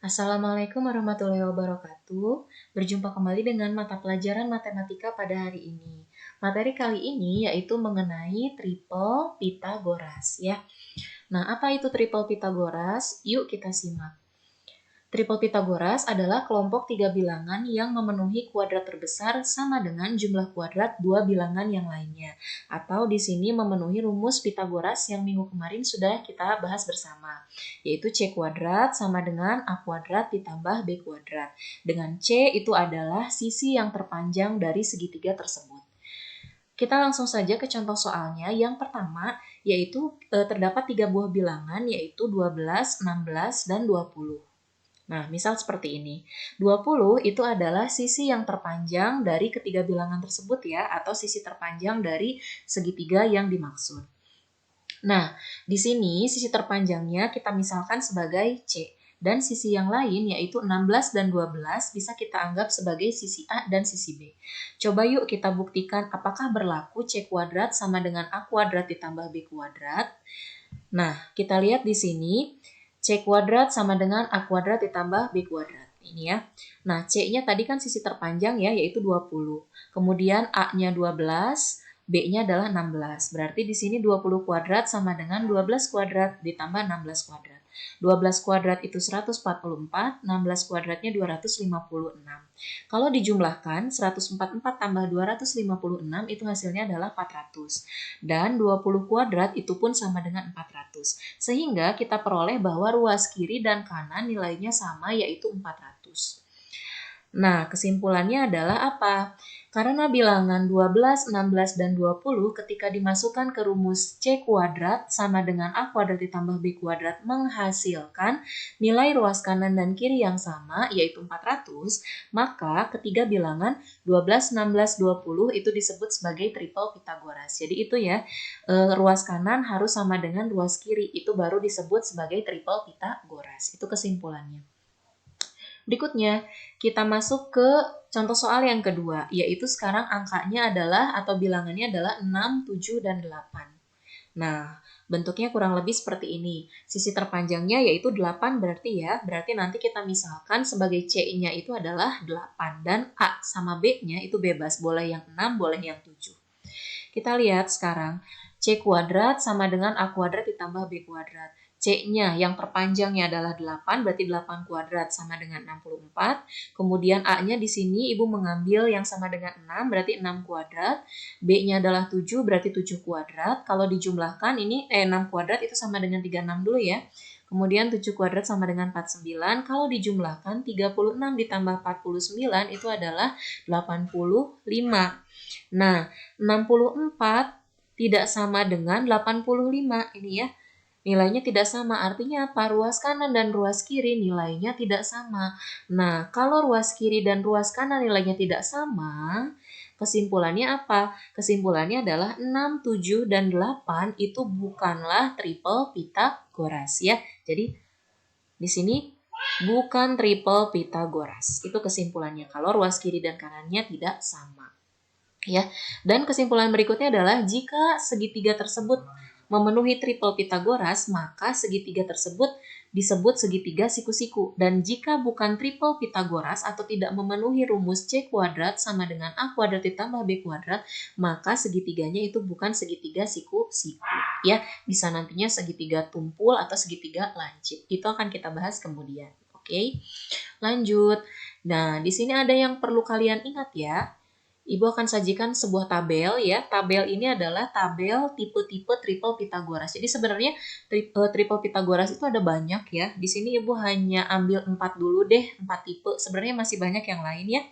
Assalamualaikum warahmatullahi wabarakatuh. Berjumpa kembali dengan mata pelajaran matematika pada hari ini. Materi kali ini yaitu mengenai triple Pythagoras ya. Nah, apa itu triple Pythagoras? Yuk kita simak. Triple Pythagoras adalah kelompok tiga bilangan yang memenuhi kuadrat terbesar sama dengan jumlah kuadrat dua bilangan yang lainnya. Atau di sini memenuhi rumus Pythagoras yang minggu kemarin sudah kita bahas bersama, yaitu C kuadrat sama dengan A kuadrat ditambah B kuadrat. Dengan C itu adalah sisi yang terpanjang dari segitiga tersebut. Kita langsung saja ke contoh soalnya. Yang pertama yaitu terdapat tiga buah bilangan yaitu 12, 16, dan 20. Nah, misal seperti ini. 20 itu adalah sisi yang terpanjang dari ketiga bilangan tersebut ya, atau sisi terpanjang dari segitiga yang dimaksud. Nah, di sini sisi terpanjangnya kita misalkan sebagai C. Dan sisi yang lain yaitu 16 dan 12 bisa kita anggap sebagai sisi A dan sisi B. Coba yuk kita buktikan apakah berlaku C kuadrat sama dengan A kuadrat ditambah B kuadrat. Nah, kita lihat di sini. C kuadrat sama dengan A kuadrat ditambah B kuadrat. Ini ya. Nah, C-nya tadi kan sisi terpanjang ya, yaitu 20. Kemudian A-nya 12, B-nya adalah 16. Berarti di sini 20 kuadrat sama dengan 12 kuadrat ditambah 16 kuadrat. 12 kuadrat itu 144, 16 kuadratnya 256. Kalau dijumlahkan, 144 tambah 256 itu hasilnya adalah 400. Dan 20 kuadrat itu pun sama dengan 400. Sehingga kita peroleh bahwa ruas kiri dan kanan nilainya sama yaitu 400. Nah, kesimpulannya adalah apa? Karena bilangan 12, 16, dan 20 ketika dimasukkan ke rumus C kuadrat sama dengan A kuadrat ditambah B kuadrat menghasilkan nilai ruas kanan dan kiri yang sama yaitu 400, maka ketiga bilangan 12, 16, 20 itu disebut sebagai triple Pythagoras. Jadi itu ya, ruas kanan harus sama dengan ruas kiri, itu baru disebut sebagai triple Pythagoras. Itu kesimpulannya. Berikutnya, kita masuk ke contoh soal yang kedua, yaitu sekarang angkanya adalah atau bilangannya adalah 6, 7, dan 8. Nah, bentuknya kurang lebih seperti ini. Sisi terpanjangnya yaitu 8 berarti ya, berarti nanti kita misalkan sebagai C-nya itu adalah 8 dan A sama B-nya itu bebas, boleh yang 6, boleh yang 7. Kita lihat sekarang, C kuadrat sama dengan A kuadrat ditambah B kuadrat. C-nya yang terpanjangnya adalah 8, berarti 8 kuadrat sama dengan 64. Kemudian A-nya di sini Ibu mengambil yang sama dengan 6, berarti 6 kuadrat. B-nya adalah 7, berarti 7 kuadrat. Kalau dijumlahkan ini 6 kuadrat itu sama dengan 36 dulu ya. Kemudian 7 kuadrat sama dengan 49. Kalau dijumlahkan 36 ditambah 49 itu adalah 85. Nah, 64 tidak sama dengan 85 ini ya. Nilainya tidak sama, artinya apa? Ruas kanan dan ruas kiri nilainya tidak sama. Nah, kalau ruas kiri dan ruas kanan nilainya tidak sama, kesimpulannya apa? Kesimpulannya adalah 6, 7, dan 8 itu bukanlah triple Pythagoras ya. Jadi, di sini bukan triple Pythagoras. Itu kesimpulannya kalau ruas kiri dan kanannya tidak sama. Ya, dan kesimpulan berikutnya adalah jika segitiga tersebut memenuhi triple Pythagoras, maka segitiga tersebut disebut segitiga siku-siku. Dan jika bukan triple Pythagoras atau tidak memenuhi rumus C kuadrat sama dengan A kuadrat ditambah B kuadrat, maka segitiganya itu bukan segitiga siku-siku. Ya, bisa nantinya segitiga tumpul atau segitiga lancip. Itu akan kita bahas kemudian. Oke, lanjut. Nah, di sini ada yang perlu kalian ingat ya. Ibu akan sajikan sebuah tabel ya. Tabel ini adalah tabel tipe-tipe triple Pythagoras. Jadi sebenarnya triple Pythagoras itu ada banyak ya. Di sini Ibu hanya ambil 4 dulu deh, 4 tipe. Sebenarnya masih banyak yang lain ya.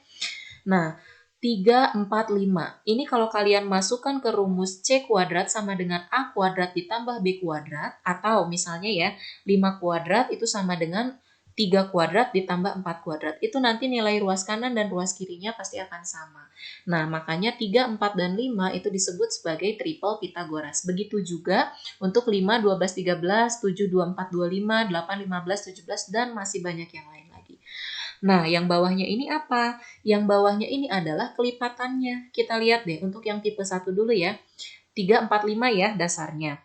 Nah, 3, 4, 5. Ini kalau kalian masukkan ke rumus C kuadrat sama dengan A kuadrat ditambah B kuadrat. Atau misalnya ya, 5 kuadrat itu sama dengan 3 kuadrat ditambah 4 kuadrat. Itu nanti nilai ruas kanan dan ruas kirinya pasti akan sama. Nah, makanya 3, 4, dan 5 itu disebut sebagai triple Pythagoras. Begitu juga untuk 5, 12, 13, 7, 24, 25, 8, 15, 17, dan masih banyak yang lain lagi. Nah, yang bawahnya ini apa? Yang bawahnya ini adalah kelipatannya. Kita lihat deh untuk yang tipe 1 dulu ya. 3, 4, 5 ya dasarnya.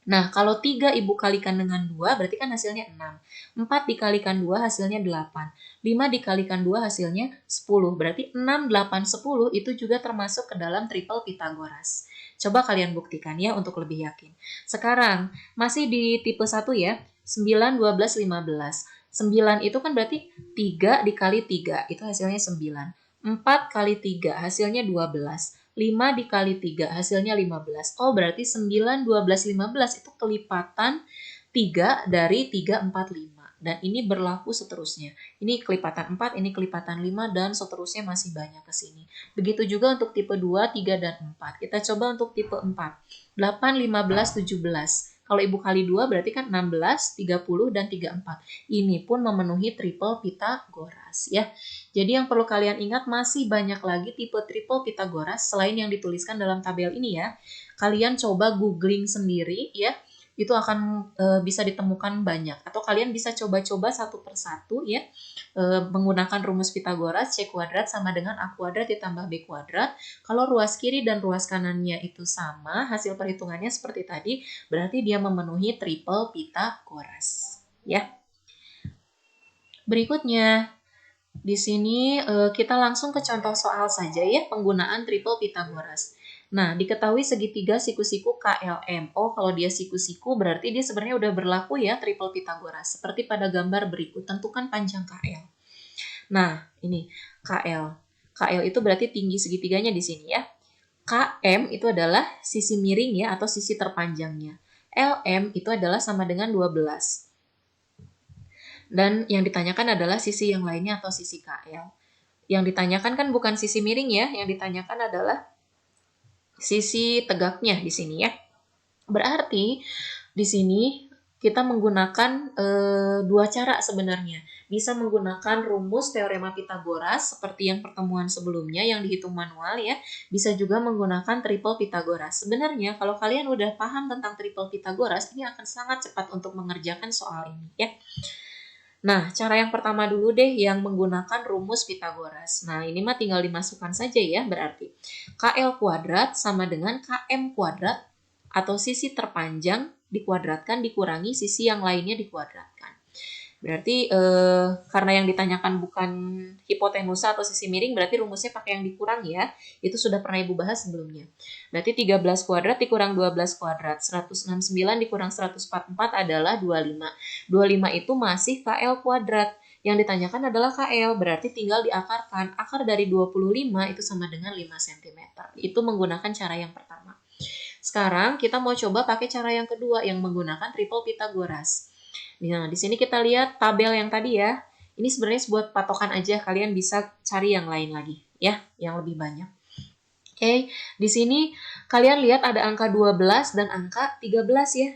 Nah, kalau 3 Ibu kalikan dengan 2 berarti kan hasilnya 6. 4 dikalikan 2 hasilnya 8. 5 dikalikan 2 hasilnya 10. Berarti 6, 8, 10 itu juga termasuk ke dalam triple Pitagoras. Coba kalian buktikan ya untuk lebih yakin. Sekarang, masih di tipe 1 ya. 9, 12, 15. 9 itu kan berarti 3 dikali 3, itu hasilnya 9. 4 kali 3 hasilnya 12. 5 dikali 3 hasilnya 15. Oh, berarti 9, 12, 15 itu kelipatan 3 dari 3, 4, 5. Dan ini berlaku seterusnya. Ini kelipatan 4, ini kelipatan 5, dan seterusnya masih banyak ke sini. Begitu juga untuk tipe 2, 3, dan 4. Kita coba untuk tipe 4. 8, 15, 17. Kalau Ibu kali 2 berarti kan 16, 30, dan 34. Ini pun memenuhi triple Pitagoras ya. Jadi yang perlu kalian ingat masih banyak lagi tipe triple Pitagoras selain yang dituliskan dalam tabel ini ya. Kalian coba googling sendiri ya. Itu akan bisa ditemukan banyak. Atau kalian bisa coba-coba satu persatu ya. Menggunakan rumus Pitagoras, C kuadrat sama dengan A kuadrat ditambah B kuadrat. Kalau ruas kiri dan ruas kanannya itu sama, hasil perhitungannya seperti tadi, berarti dia memenuhi triple Pitagoras. Ya. Berikutnya, di sini kita langsung ke contoh soal saja ya, penggunaan triple Pitagoras. Nah, diketahui segitiga siku-siku KLM. Oh, kalau dia siku-siku berarti dia sebenarnya udah berlaku ya triple Pitagoras. Seperti pada gambar berikut, tentukan panjang KL. Nah, ini KL. KL itu berarti tinggi segitiganya di sini ya. KM itu adalah sisi miring ya atau sisi terpanjangnya. LM itu adalah sama dengan 12. Dan yang ditanyakan adalah sisi yang lainnya atau sisi KL. Yang ditanyakan kan bukan sisi miring ya, yang ditanyakan adalah sisi tegaknya di sini ya. Berarti di sini kita menggunakan dua cara sebenarnya. Bisa menggunakan rumus teorema Pitagoras seperti yang pertemuan sebelumnya yang dihitung manual ya. Bisa juga menggunakan triple Pitagoras. Sebenarnya kalau kalian udah paham tentang triple Pitagoras, ini akan sangat cepat untuk mengerjakan soal ini ya. Nah, cara yang pertama dulu deh yang menggunakan rumus Pitagoras. Nah, ini mah tinggal dimasukkan saja ya, berarti KL kuadrat sama dengan KM kuadrat atau sisi terpanjang dikuadratkan dikurangi sisi yang lainnya dikuadratkan. Berarti karena yang ditanyakan bukan hipotenusa atau sisi miring, berarti rumusnya pakai yang dikurang ya. Itu sudah pernah Ibu bahas sebelumnya. Berarti 13 kuadrat dikurang 12 kuadrat. 169 dikurang 144 adalah 25. 25 itu masih KL kuadrat. Yang ditanyakan adalah KL, berarti tinggal diakarkan. Akar dari 25 itu sama dengan 5 cm. Itu menggunakan cara yang pertama. Sekarang kita mau coba pakai cara yang kedua yang menggunakan triple Pitagoras. Nah, di sini kita lihat tabel yang tadi ya. Ini sebenarnya buat patokan aja, kalian bisa cari yang lain lagi ya, yang lebih banyak. Oke, di sini kalian lihat ada angka 12 dan angka 13 ya.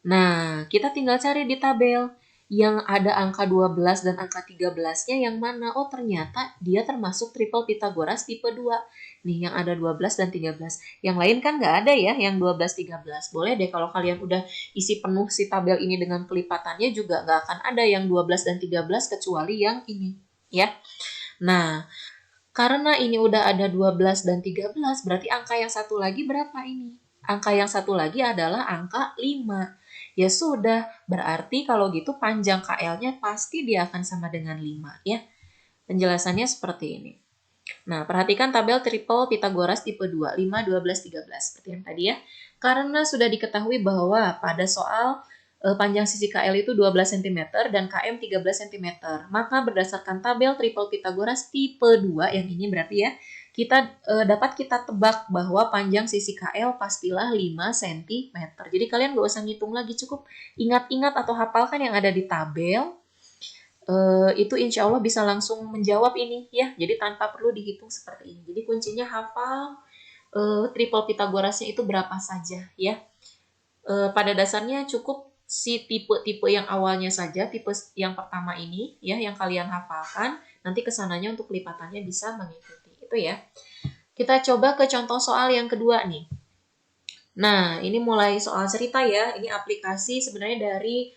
Nah, kita tinggal cari di tabel yang ada angka 12 dan angka 13-nya yang mana? Oh, ternyata dia termasuk triple Pitagoras tipe 2. Nih, yang ada 12 dan 13. Yang lain kan nggak ada ya, yang 12, 13. Boleh deh kalau kalian udah isi penuh si tabel ini dengan kelipatannya juga nggak akan ada yang 12 dan 13 kecuali yang ini. Ya. Nah, karena ini udah ada 12 dan 13, berarti angka yang satu lagi berapa ini? Angka yang satu lagi adalah angka 5. Ya sudah, berarti kalau gitu panjang KL-nya pasti dia akan sama dengan 5 ya. Penjelasannya seperti ini. Nah, perhatikan tabel triple Pitagoras tipe 2, 5, 12, 13. Seperti yang tadi ya. Karena sudah diketahui bahwa pada soal panjang sisi KL itu 12 cm dan KM 13 cm. Maka berdasarkan tabel triple Pitagoras tipe 2 yang ini berarti ya, kita dapat kita tebak bahwa panjang sisi KL pastilah 5 cm. Jadi kalian gak usah ngitung lagi, cukup ingat-ingat atau hafalkan yang ada di tabel. Itu insya Allah bisa langsung menjawab ini ya. Jadi tanpa perlu dihitung seperti ini. Jadi kuncinya hafal triple Pitagorasnya itu berapa saja ya. Pada dasarnya cukup si tipe-tipe yang awalnya saja, tipe yang pertama ini ya yang kalian hafalkan, nanti kesananya untuk lipatannya bisa mengikuti. Itu ya. Kita coba ke contoh soal yang kedua nih. Nah, ini mulai soal cerita ya. Ini aplikasi sebenarnya dari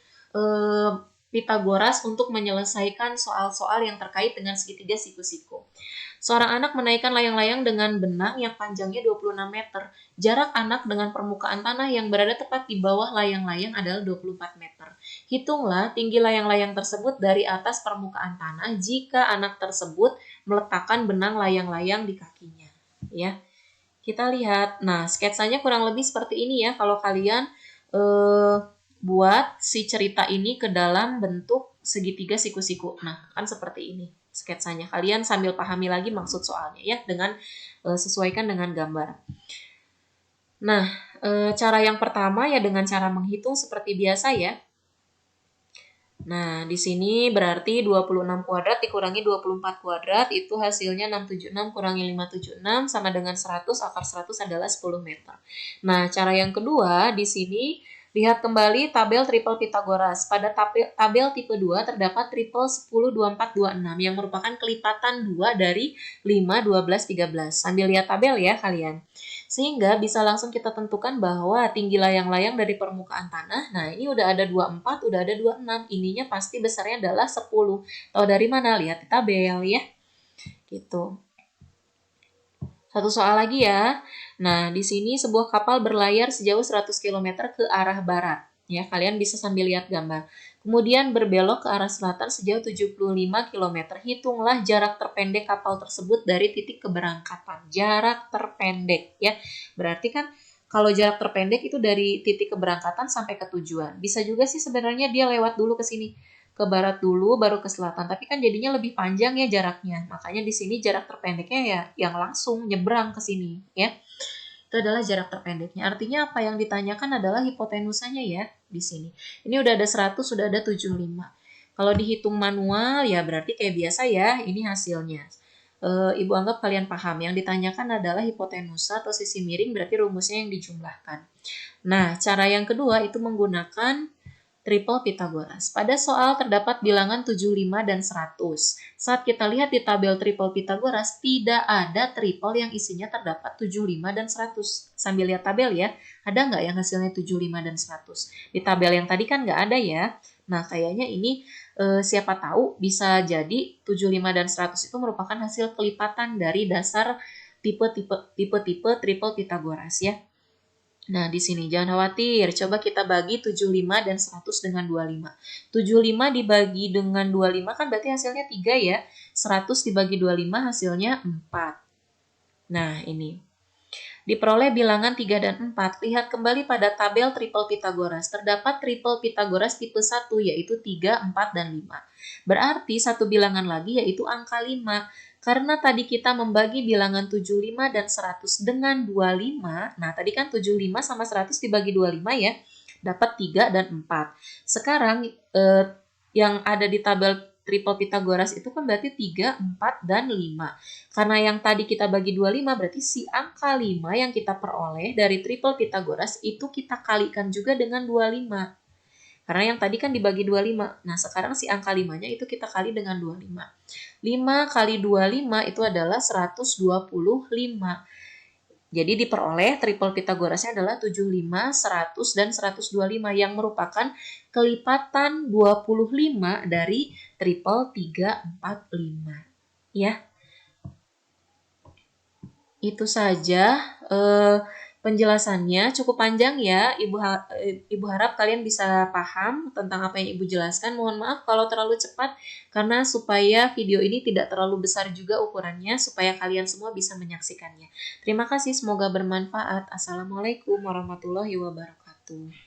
Pitagoras untuk menyelesaikan soal-soal yang terkait dengan segitiga siku-siku. Seorang anak menaikkan layang-layang dengan benang yang panjangnya 26 meter. Jarak anak dengan permukaan tanah yang berada tepat di bawah layang-layang adalah 24 meter. Hitunglah tinggi layang-layang tersebut dari atas permukaan tanah jika anak tersebut meletakkan benang layang-layang di kakinya. Ya, kita lihat. Nah, sketsanya kurang lebih seperti ini ya. Kalau kalian buat si cerita ini ke dalam bentuk segitiga siku-siku. Nah, kan seperti ini sketsanya. Kalian sambil pahami lagi maksud soalnya ya, dengan sesuaikan dengan gambar. Nah, cara yang pertama ya dengan cara menghitung seperti biasa ya. Nah, di sini berarti 26 kuadrat dikurangi 24 kuadrat, itu hasilnya 676 kurangi 576 sama dengan 100, akar 100 adalah 10 meter. Nah, cara yang kedua, di sini lihat kembali tabel triple Pitagoras. Pada tabel tipe 2 terdapat triple 10, 24, 26 yang merupakan kelipatan 2 dari 5, 12, 13. Sambil lihat tabel ya kalian. Sehingga bisa langsung kita tentukan bahwa tinggi layang-layang dari permukaan tanah, nah ini udah ada 24, udah ada 26, ininya pasti besarnya adalah 10. Tahu dari mana? Lihat di tabel ya. Gitu. Satu soal lagi ya. Nah, di sini sebuah kapal berlayar sejauh 100 km ke arah barat. Ya, kalian bisa sambil lihat gambar. Kemudian berbelok ke arah selatan sejauh 75 km. Hitunglah jarak terpendek kapal tersebut dari titik keberangkatan. Jarak terpendek ya. Berarti kan kalau jarak terpendek itu dari titik keberangkatan sampai ke tujuan. Bisa juga sih sebenarnya dia lewat dulu ke sini, ke barat dulu baru ke selatan, tapi kan jadinya lebih panjang ya jaraknya. Makanya di sini jarak terpendeknya ya yang langsung nyebrang ke sini ya. Itu adalah jarak terpendeknya. Artinya apa yang ditanyakan adalah hipotenusanya ya di sini. Ini udah ada 100, sudah ada 75. Kalau dihitung manual ya berarti kayak biasa ya, ini hasilnya. Ibu anggap kalian paham. Yang ditanyakan adalah hipotenusa atau sisi miring, berarti rumusnya yang dijumlahkan. Nah, cara yang kedua itu menggunakan triple Pitagoras. Pada soal terdapat bilangan 75 dan 100. Saat kita lihat di tabel triple Pitagoras, tidak ada triple yang isinya terdapat 75 dan 100. Sambil lihat tabel ya, ada nggak yang hasilnya 75 dan 100? Di tabel yang tadi kan nggak ada ya. Nah, kayaknya ini siapa tahu bisa jadi 75 dan 100 itu merupakan hasil kelipatan dari dasar tipe-tipe triple Pitagoras ya. Nah, di sini jangan khawatir. Coba kita bagi 75 dan 100 dengan 25. 75 dibagi dengan 25 kan berarti hasilnya 3 ya. 100 dibagi 25 hasilnya 4. Nah, ini. Diperoleh bilangan 3 dan 4. Lihat kembali pada tabel triple Pitagoras. Terdapat triple Pitagoras tipe 1 yaitu 3, 4, dan 5. Berarti satu bilangan lagi yaitu angka 5. Karena tadi kita membagi bilangan 75 dan 100 dengan 25. Nah, tadi kan 75 sama 100 dibagi 25 ya. Dapat 3 dan 4. Sekarang yang ada di tabel triple Pitagoras itu kan berarti 3, 4, dan 5. Karena yang tadi kita bagi 25 berarti si angka 5 yang kita peroleh dari triple Pitagoras itu kita kalikan juga dengan 25. Karena yang tadi kan dibagi 25. Nah, sekarang si angka 5-nya itu kita kali dengan 25. 5 kali 25 itu adalah 125. Jadi diperoleh triple Pitagorasnya adalah 75, 100, dan 125 yang merupakan kelipatan 25 dari triple 345. Ya, itu saja penjelasannya, cukup panjang ya. Ibu harap kalian bisa paham tentang apa yang Ibu jelaskan. Mohon maaf kalau terlalu cepat karena supaya video ini tidak terlalu besar juga ukurannya supaya kalian semua bisa menyaksikannya. Terima kasih, semoga bermanfaat. Assalamualaikum warahmatullahi wabarakatuh.